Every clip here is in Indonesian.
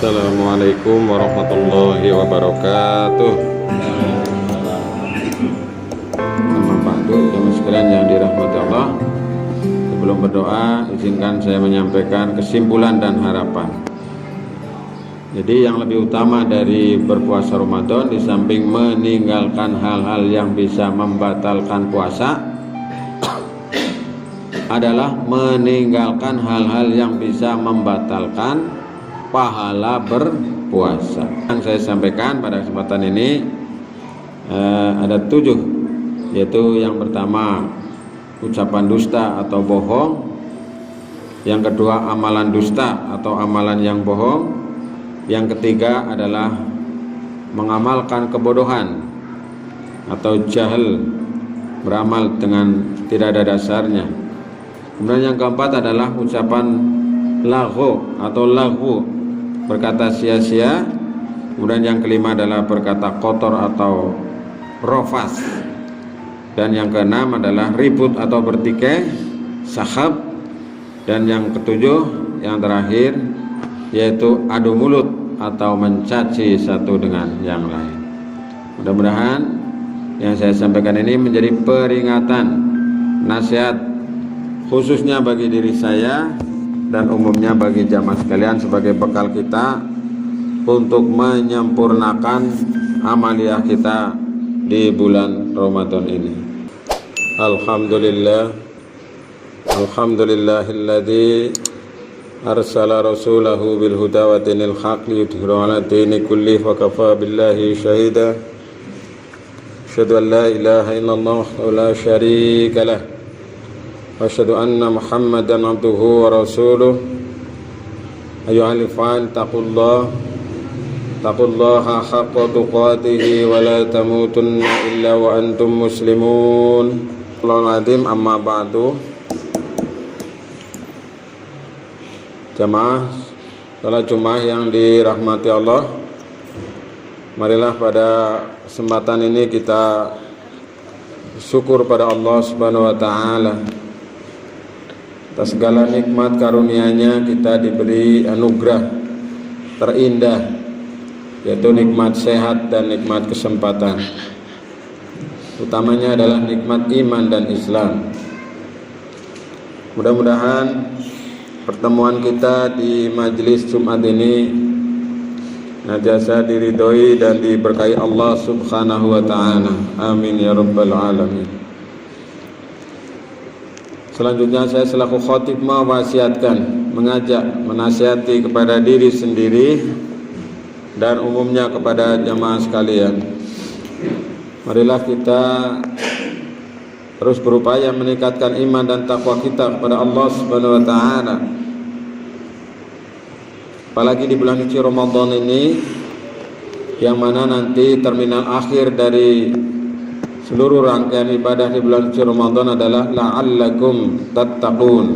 Assalamualaikum warahmatullahi wabarakatuh. Amma ba'du, jemaah sekalian yang dirahmati Allah. Sebelum berdoa, izinkan saya menyampaikan kesimpulan dan harapan. Jadi yang lebih utama dari berpuasa Ramadan, di samping meninggalkan hal-hal yang bisa membatalkan puasa, adalah meninggalkan hal-hal yang bisa membatalkan pahala berpuasa. Yang saya sampaikan pada kesempatan ini ada 7, yaitu yang pertama ucapan dusta atau bohong, yang kedua amalan dusta atau amalan yang bohong, yang ketiga adalah mengamalkan kebodohan atau jahil, beramal dengan tidak ada dasarnya. Kemudian yang keempat adalah ucapan laghu atau lagu, berkata sia-sia. Kemudian yang kelima adalah berkata kotor atau rofas. Dan yang keenam adalah ribut atau bertikai, sahab. Dan yang ketujuh, yang terakhir, yaitu adu mulut atau mencaci satu dengan yang lain. Mudah-mudahan yang saya sampaikan ini menjadi peringatan, nasihat khususnya bagi diri saya dan umumnya bagi jamaah sekalian sebagai bekal kita untuk menyempurnakan amaliyah kita di bulan Ramadan ini. Alhamdulillahilladzi arsala rasulahu bil huda wa dinil haq liyudhhirahu 'ala dini kullihi wa kafa billahi syahida. Asyhadu an la ilaha illallah wahdahu la syarika lah. Asyhadu anna Muhammadan abduhu wa rasuluh. Ayyuhal ikhwan taqullaha haqqa tuqatih wa la tamutunna illa wa antum muslimun. Allahul azim, amma ba'du. Jamaah salat Jumat yang dirahmati Allah, marilah pada kesempatan ini kita syukur pada Allah Subhanahu wa taala atas segala nikmat karunia-Nya. Kita diberi anugerah terindah, yaitu nikmat sehat dan nikmat kesempatan. Utamanya adalah nikmat iman dan Islam. Mudah-mudahan pertemuan kita di majelis Jumat ini senantiasa diridhoi dan diberkahi Allah Subhanahu wa taala. Amin ya rabbal alamin. Selanjutnya saya selaku khatib mewasiatkan, mengajak, menasihati kepada diri sendiri dan umumnya kepada jamaah sekalian. Marilah kita terus berupaya meningkatkan iman dan takwa kita kepada Allah Subhanahu wa taala. Apalagi di bulan suci Ramadan ini, yang mana nanti terminal akhir dari seluruh rangkaian ibadah di bulan suci Ramadan adalah la'allakum tattaqun,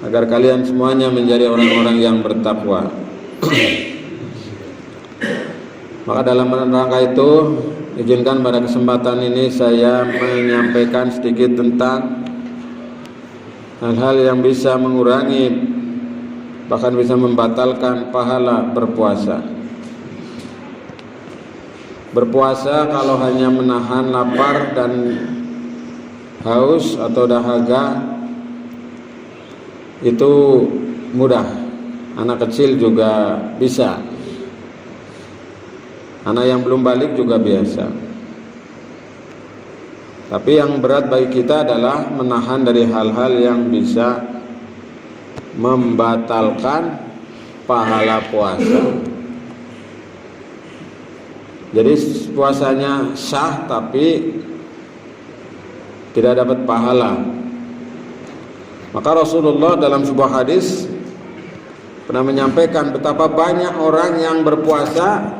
agar kalian semuanya menjadi orang-orang yang bertakwa. Maka dalam rangka itu, izinkan pada kesempatan ini saya menyampaikan sedikit tentang hal-hal yang bisa mengurangi, bahkan bisa membatalkan pahala berpuasa. Berpuasa kalau hanya menahan lapar dan haus atau dahaga itu mudah, anak kecil juga bisa, anak yang belum balik juga biasa. Tapi yang berat bagi kita adalah menahan dari hal-hal yang bisa membatalkan pahala puasa. Jadi puasanya sah tapi tidak dapat pahala. Maka Rasulullah dalam sebuah hadis pernah menyampaikan betapa banyak orang yang berpuasa,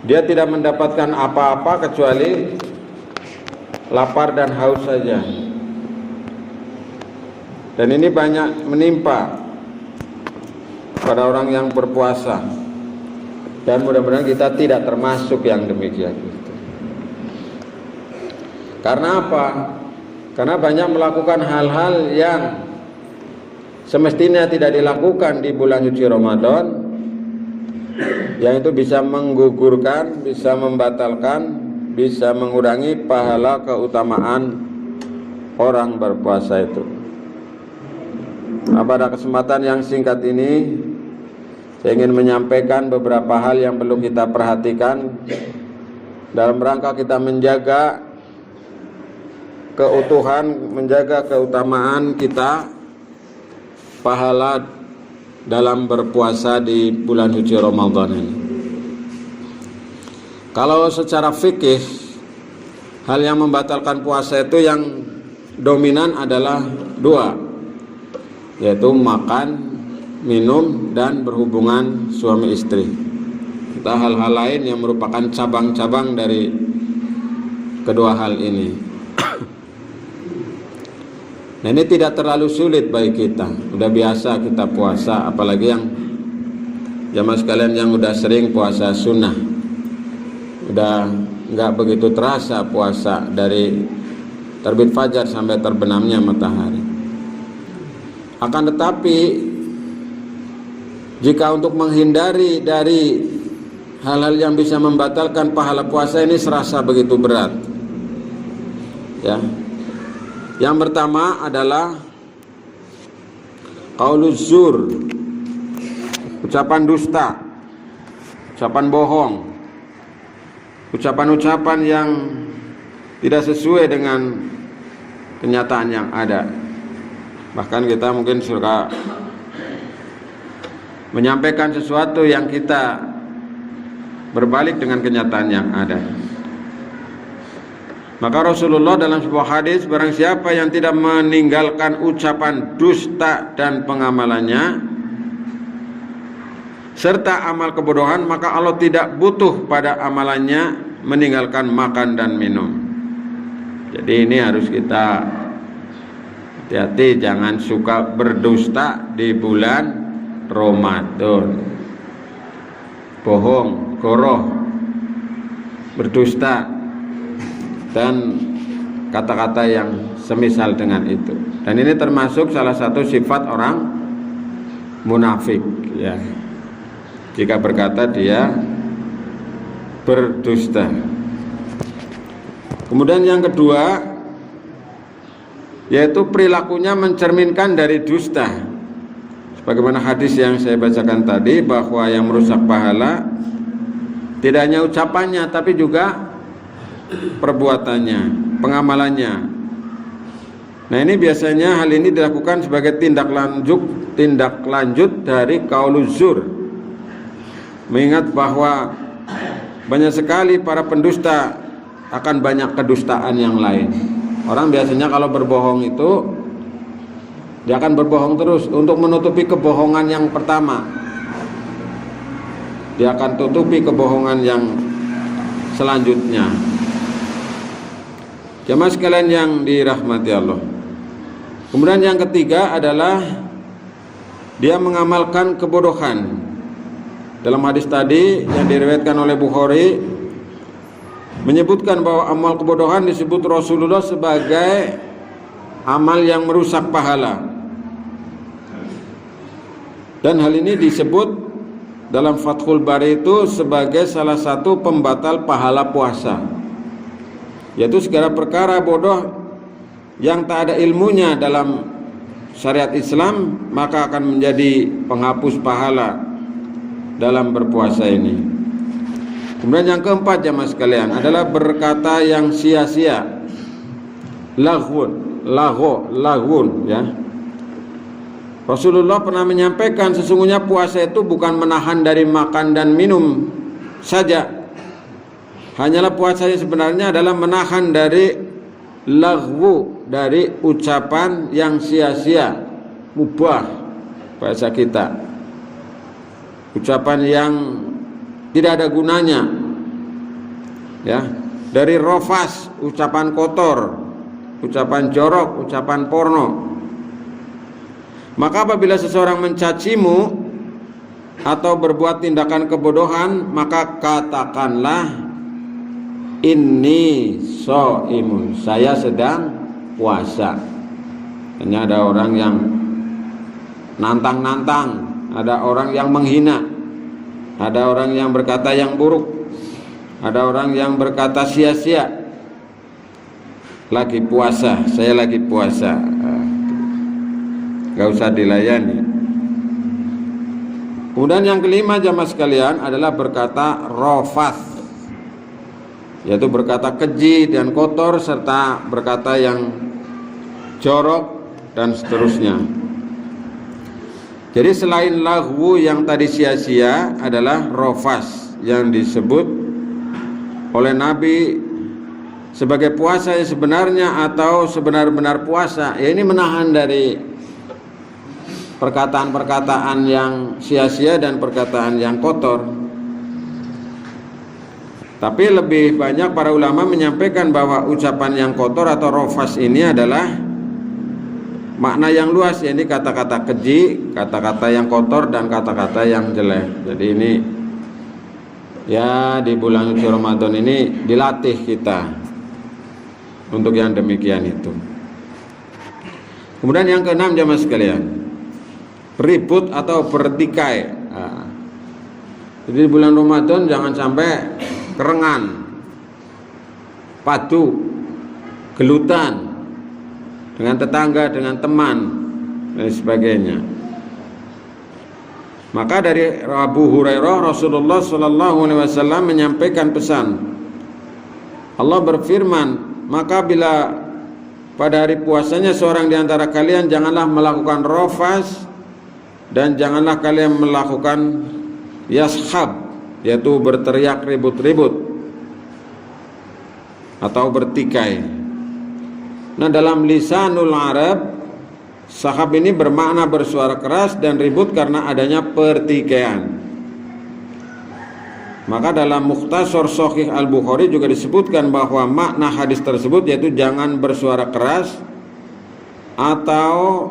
dia tidak mendapatkan apa-apa kecuali lapar dan haus saja. Dan ini banyak menimpa pada orang yang berpuasa. Dan mudah-mudahan kita tidak termasuk yang demikian. Karena apa? Karena banyak melakukan hal-hal yang semestinya tidak dilakukan di bulan suci Ramadan, yang itu bisa menggugurkan, bisa membatalkan, bisa mengurangi pahala keutamaan orang berpuasa itu. Nah, pada kesempatan yang singkat ini saya ingin menyampaikan beberapa hal yang perlu kita perhatikan dalam rangka kita menjaga keutuhan, menjaga keutamaan kita pahala dalam berpuasa di bulan suci Ramadan ini. Kalau secara fikih, hal yang membatalkan puasa itu yang dominan adalah dua, yaitu makan, minum, dan berhubungan suami istri. Kita hal-hal lain yang merupakan cabang-cabang dari kedua hal ini. Nah, ini tidak terlalu sulit bagi kita. Udah biasa kita puasa, apalagi yang jamaah sekalian yang udah sering puasa sunnah. Udah nggak begitu terasa puasa dari terbit fajar sampai terbenamnya matahari. Akan tetapi jika untuk menghindari dari hal-hal yang bisa membatalkan pahala puasa ini serasa begitu berat, ya. Yang pertama adalah qauluz zur, ucapan dusta, ucapan bohong, ucapan-ucapan yang tidak sesuai dengan kenyataan yang ada. Bahkan kita mungkin suka menyampaikan sesuatu yang kita berbalik dengan kenyataan yang ada. Maka Rasulullah dalam sebuah hadis, barang siapa yang tidak meninggalkan ucapan dusta dan pengamalannya serta amal kebodohan, maka Allah tidak butuh pada amalannya meninggalkan makan dan minum. Jadi ini harus kita hati-hati, jangan suka berdusta di bulan Ramadan. Bohong, goroh, berdusta, dan kata-kata yang semisal dengan itu. Dan ini termasuk salah satu sifat orang munafik, ya. Jika berkata dia berdusta. Kemudian yang kedua, yaitu perilakunya mencerminkan dari dusta. Sebagaimana hadis yang saya bacakan tadi, bahwa yang merusak pahala tidak hanya ucapannya tapi juga perbuatannya, pengamalannya. Nah, ini biasanya hal ini dilakukan sebagai tindak lanjut dari qauluz zur. Mengingat bahwa banyak sekali para pendusta akan banyak kedustaan yang lain. Orang biasanya kalau berbohong itu dia akan berbohong terus untuk menutupi kebohongan yang pertama. Dia akan tutupi kebohongan yang selanjutnya. Jamaah sekalian yang dirahmati Allah. Kemudian yang ketiga adalah dia mengamalkan kebodohan. Dalam hadis tadi yang diriwayatkan oleh Bukhari menyebutkan bahwa amal kebodohan disebut Rasulullah sebagai amal yang merusak pahala. Dan hal ini disebut dalam Fathul Bari itu sebagai salah satu pembatal pahala puasa, yaitu segala perkara bodoh yang tak ada ilmunya dalam syariat Islam maka akan menjadi penghapus pahala dalam berpuasa ini. Kemudian yang keempat jamaah sekalian adalah berkata yang sia-sia, laghun, ya. Rasulullah pernah menyampaikan sesungguhnya puasa itu bukan menahan dari makan dan minum saja. Hanyalah puasa yang sebenarnya adalah menahan dari laghwu, dari ucapan yang sia-sia, mubah bahasa kita, ucapan yang tidak ada gunanya, ya, dari rofas, ucapan kotor, ucapan jorok, ucapan porno. Maka apabila seseorang mencacimu atau berbuat tindakan kebodohan, maka katakanlah inni shaimun, saya sedang puasa. Hanya ada orang yang nantang-nantang, ada orang yang menghina, ada orang yang berkata yang buruk, ada orang yang berkata sia-sia. Lagi puasa, saya lagi puasa, gak usah dilayani. Kemudian yang kelima jamaah sekalian adalah berkata rofath, yaitu berkata keji dan kotor, serta berkata yang jorok dan seterusnya. Jadi selain laghu yang tadi sia-sia adalah rofas yang disebut oleh Nabi sebagai puasa yang sebenarnya atau sebenar-benar puasa. Ya, ini menahan dari perkataan-perkataan yang sia-sia dan perkataan yang kotor. Tapi lebih banyak para ulama menyampaikan bahwa ucapan yang kotor atau rofas ini adalah makna yang luas, yakni kata-kata keji, kata-kata yang kotor, dan kata-kata yang jelek. Jadi ini ya di bulan suci Ramadan ini dilatih kita untuk yang demikian itu. Kemudian yang keenam jamaah sekalian, ribut atau bertikai. Jadi di bulan Ramadan jangan sampai kerengan, padu, gelutan dengan tetangga, dengan teman dan sebagainya. Maka dari Abu Hurairah, Rasulullah SAW menyampaikan pesan. Allah berfirman, maka bila pada hari puasanya seorang di antara kalian janganlah melakukan rofas dan janganlah kalian melakukan yashab, yaitu berteriak ribut-ribut atau bertikai. Nah, dalam lisanul Arab, sahab ini bermakna bersuara keras dan ribut karena adanya pertikaian. Maka dalam Mukhtasar Shahih Al-Bukhari juga disebutkan bahwa makna hadis tersebut yaitu jangan bersuara keras atau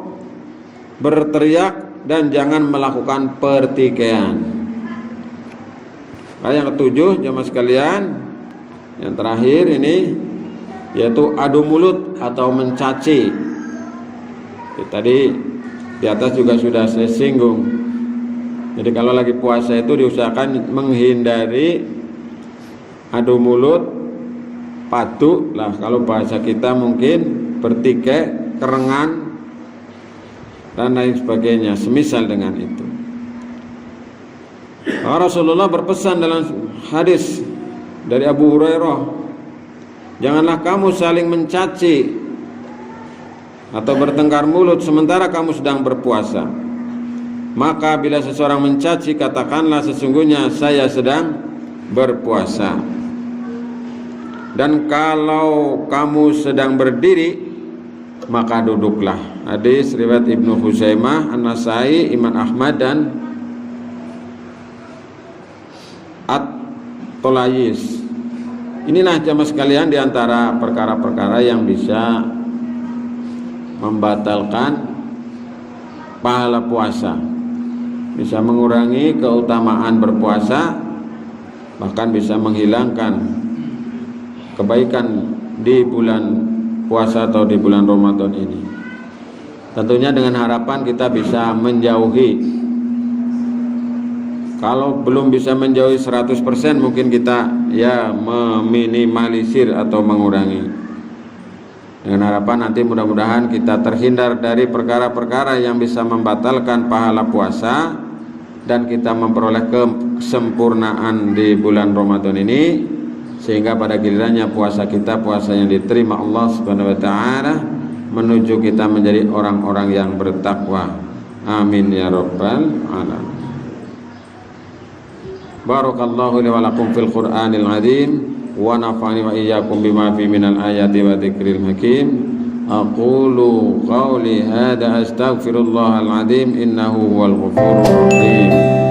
berteriak dan jangan melakukan pertikaian. Nah, yang ketujuh jamaah sekalian, yang terakhir ini yaitu adu mulut atau mencaci. Tadi di atas juga sudah saya singgung. Jadi kalau lagi puasa itu diusahakan menghindari adu mulut, padu lah kalau bahasa kita mungkin, bertikai, kerengan dan lain sebagainya, semisal dengan itu. Rasulullah berpesan dalam hadis dari Abu Hurairah, janganlah kamu saling mencaci atau bertengkar mulut sementara kamu sedang berpuasa. Maka bila seseorang mencaci, katakanlah sesungguhnya saya sedang berpuasa. Dan kalau kamu sedang berdiri, maka duduklah. Hadis riwayat Ibnu Huzaimah, An-Nasai, Imam Ahmad dan At-Tolayis. Inilah jamaah sekalian diantara perkara-perkara yang bisa membatalkan pahala puasa, bisa mengurangi keutamaan berpuasa, bahkan bisa menghilangkan kebaikan di bulan puasa atau di bulan Ramadan ini. Tentunya dengan harapan kita bisa menjauhi. Kalau belum bisa menjauhi 100%, mungkin kita ya meminimalisir atau mengurangi. Dengan harapan nanti mudah-mudahan kita terhindar dari perkara-perkara yang bisa membatalkan pahala puasa dan kita memperoleh kesempurnaan di bulan Ramadan ini, sehingga pada gilirannya puasa kita puasa yang diterima Allah Subhanahu wa taala, menuju kita menjadi orang-orang yang bertakwa. Amin ya rabbal alamin. Barakallahu li wa lakum fil Qur'anil azim wa nafa'ani wa iyyakum bima fi minal ayati wa dzikril hakim. Aqulu qawli hadza astaghfirullahal azim innahu huwal ghafurur rahim.